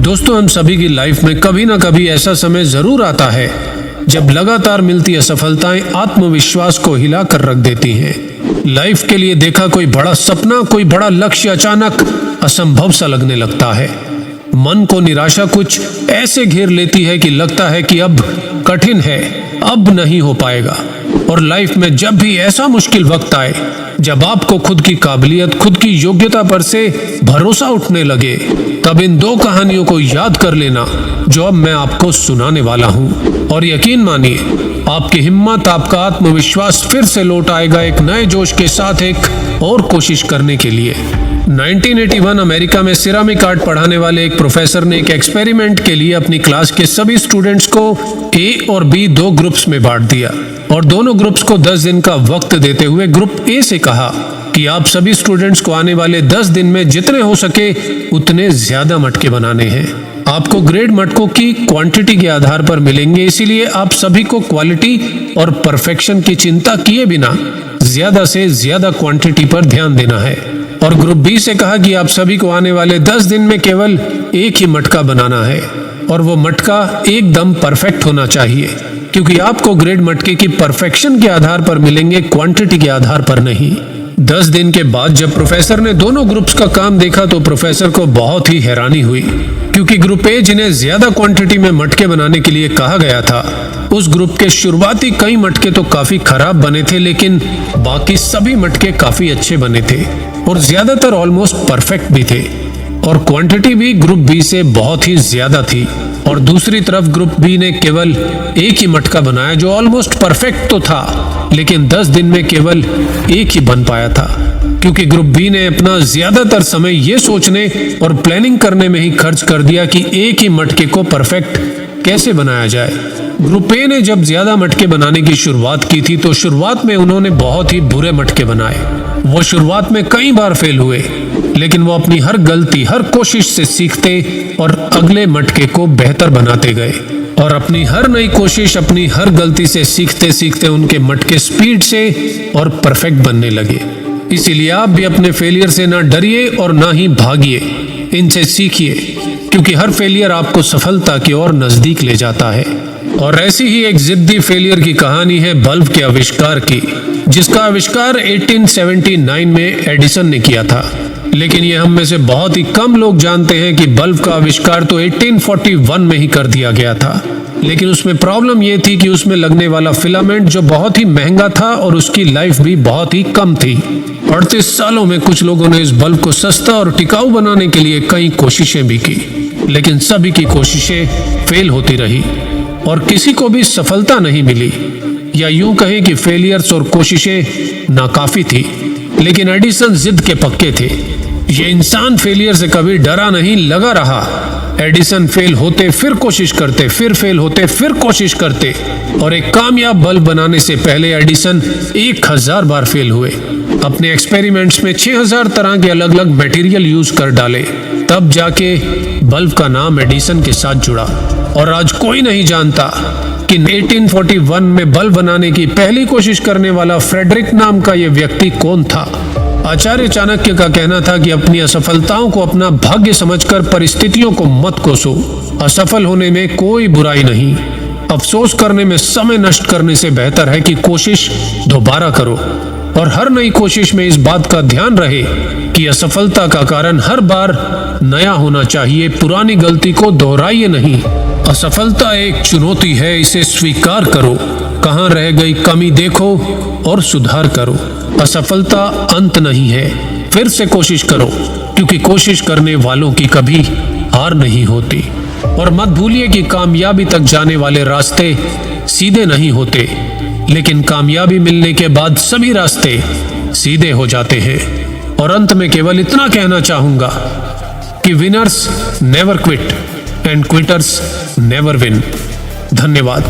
दोस्तों, हम सभी की लाइफ में कभी ना कभी ऐसा समय जरूर आता है जब लगातार मिलती असफलताएं आत्मविश्वास को हिला कर रख देती हैं। लाइफ के लिए देखा कोई बड़ा सपना, कोई बड़ा लक्ष्य अचानक असंभव सा लगने लगता है। मन को निराशा कुछ ऐसे घेर लेती है कि लगता है कि अब कठिन है, अब नहीं हो पाएगा। और लाइफ में जब भी ऐसा मुश्किल वक्त आए, जब आपको खुद की काबिलियत, खुद की योग्यता पर से भरोसा उठने लगे, तब इन दो कहानियों को याद कर लेना जो अब मैं आपको सुनाने वाला हूं। और यकीन मानिए, आपकी हिम्मत, आपका आत्मविश्वास फिर से लौट आएगा एक नए जोश के साथ एक और कोशिश करने के लिए। 1981 अमेरिका में सिरामिक आर्ट पढ़ाने वाले एक प्रोफेसर ने एक एक्सपेरिमेंट के लिए अपनी क्लास के सभी स्टूडेंट्स को ए और बी दो ग्रुप्स में बांट दिया और दोनों ग्रुप्स को 10 दिन का वक्त देते हुए ग्रुप ए से कहा कि आप सभी स्टूडेंट्स को आने वाले 10 दिन में जितने हो सके उतने ज्यादा मटके बनाने हैं। आपको ग्रेड मटकों की क्वांटिटी के आधार पर मिलेंगे, इसीलिए आप सभी को क्वालिटी और परफेक्शन की चिंता किए बिना ज्यादा से ज्यादा क्वांटिटी पर ध्यान देना है। और ग्रुप बी से कहा कि आप सभी को आने वाले 10 दिन में केवल एक ही मटका बनाना है और वो मटका एकदम परफेक्ट होना चाहिए, क्योंकि आपको ग्रेड मटके की परफेक्शन के आधार पर मिलेंगे, क्वांटिटी के आधार पर नहीं। 10 दिन के बाद जब प्रोफेसर ने दोनों ग्रुप्स का काम देखा तो प्रोफेसर को बहुत ही हैरानी हुई, क्योंकि ग्रुप ए जिन्हें ज्यादा क्वांटिटी में मटके बनाने के लिए कहा गया था, उस ग्रुप के शुरुआती कई मटके तो काफी खराब बने थे, लेकिन बाकी सभी मटके काफी अच्छे बने थे और ज्यादातर ऑलमोस्ट परफेक्ट भी थे। और क्वांटिटी भी ग्रुप बी से बहुत ही ज्यादा थी। और दूसरी तरफ ग्रुप बी ने केवल एक ही मटका बनाया जो ऑलमोस्ट परफेक्ट तो था, लेकिन 10 दिन में केवल एक ही बन पाया था, क्योंकि ग्रुप बी ने अपना ज्यादातर समय ये सोचने और प्लानिंग करने में ही खर्च कर दिया कि एक ही मटके को परफेक्ट कैसे बनाया जाए। ग्रुप ए ने जब ज्यादा मटके बनाने की शुरुआत की थी तो शुरुआत में उन्होंने बहुत ही बुरे मटके बनाए। वो शुरुआत में कई बार फेल हुए, लेकिन वो अपनी हर गलती, हर कोशिश से सीखते और अगले मटके को बेहतर बनाते गए। और अपनी हर नई कोशिश, अपनी हर गलती से सीखते सीखते उनके मटके स्पीड से और परफेक्ट बनने लगे। इसीलिए आप भी अपने फेलियर से ना डरिए और ना ही भागिए, इनसे सीखिए, क्योंकि हर फेलियर आपको सफलता की ओर नजदीक ले जाता है। और ऐसी ही एक जिद्दी फेलियर की कहानी है बल्ब के आविष्कार की, जिसका आविष्कार 1879 में एडिसन ने किया था। लेकिन ये हम में से बहुत ही कम लोग जानते हैं कि बल्ब का आविष्कार तो 1841 में ही कर दिया गया था। लेकिन उसमें प्रॉब्लम ये थी कि उसमें लगने वाला फिलामेंट जो बहुत ही महंगा था और उसकी लाइफ भी बहुत ही कम थी। 38 सालों में कुछ लोगों ने इस बल्ब को सस्ता और टिकाऊ बनाने के लिए कई कोशिशें भी की, लेकिन सभी की कोशिशें फेल होती रही और किसी को भी सफलता नहीं मिली, या यूं कहें कि फेलियर्स और कोशिशें नाकाफी थी। लेकिन एडिसन जिद के पक्के थे। ये इंसान फेलियर से कभी डरा नहीं, लगा रहा। एडिसन फेल होते फिर कोशिश करते, फिर फेल होते फिर कोशिश करते, और एक कामयाब बल्ब बनाने से पहले एडिसन 1000 बार फेल हुए। अपने एक्सपेरिमेंट्स में 6000 तरह के अलग अलग मटेरियल यूज कर डाले, तब जाके बल्ब का नाम एडिसन के साथ जुड़ा। और आज कोई नहीं जानता कि 1841 में बल्ब बनाने की पहली कोशिश करने वाला फ्रेडरिक नाम का यह व्यक्ति कौन था। आचार्य चाणक्य का कहना था कि अपनी असफलताओं को अपना भाग्य समझकर परिस्थितियों को मत कोसो। असफल होने में कोई बुराई नहीं। अफसोस करने में समय नष्ट करने से बेहतर है कि कोशिश दोबारा करो। और हर नई कोशिश में इस बात का ध्यान रहे कि असफलता का कारण हर बार नया होना चाहिए, पुरानी गलती को दोहराइए नहीं। असफलता एक चुनौती है, इसे स्वीकार करो। कहाँ रह गई कमी देखो और सुधार करो। असफलता अंत नहीं है, फिर से कोशिश करो, क्योंकि कोशिश करने वालों की कभी हार नहीं होती। और मत भूलिए कि कामयाबी तक जाने वाले रास्ते सीधे नहीं होते, लेकिन कामयाबी मिलने के बाद सभी रास्ते सीधे हो जाते हैं। और अंत में केवल इतना कहना चाहूंगा कि winners never quit and quitters never win. धन्यवाद।